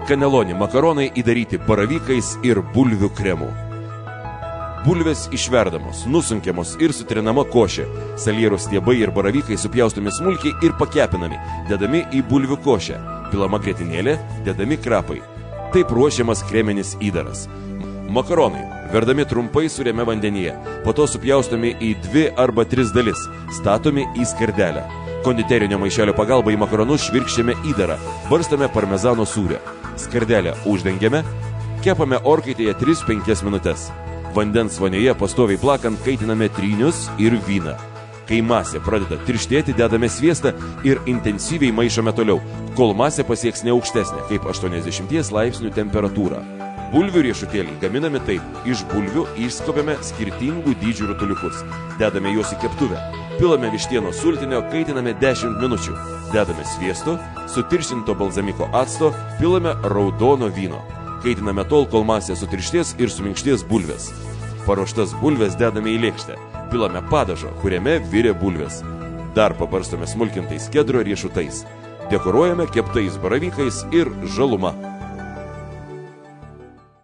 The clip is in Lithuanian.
Kaneloni makaronai įdaryti baravykais ir bulvių kremu. Bulvės išverdamos, nusunkiamos ir sutrinama košė. Salierų stiebai ir baravykai supjaustomi smulkiai ir pakepinami, dedami į bulvių košę. Pilama grietinėlė, dedami krapai. Taip ruošiamas kreminis įdaras. Makaronai verdami trumpai sūriame vandenyje, po to supjaustomi į 2 arba 3 dalis, statomi į skardelę. Konditerinio maišelio pagalba į makaronus švirkščiame įdarą, barstame parmezano sūrę. Skardelę uždengiame, kepame orkaitėje 3-5 minutes. Vandens vonioje pastoviai plakant kaitiname trynius ir vyną. Kai masė pradeda tirštėti, dedame sviestą ir intensyviai maišome toliau, kol masė pasieks neaukštesnė, kaip 80 laipsnių temperatūrą. Bulvių riešutėliai gaminami taip. Iš bulvių išskobiame skirtingų dydžių rutuliukus. Dedame juos į keptuvę. Pilame vištieno sultinio, kaitiname 10 minučių. Dedame sviesto, sutirštinto balzamiko acto, pilame raudono vyno. Kaitiname tol, kol masė sutirštės ir suminkštės bulvės. Paruoštas bulvės dedame į lėkštę. Pilame padažo, kuriame virė bulvės. Dar pabarstome smulkintais kedro riešutais. Dekoruojame keptais baravykais ir žaluma.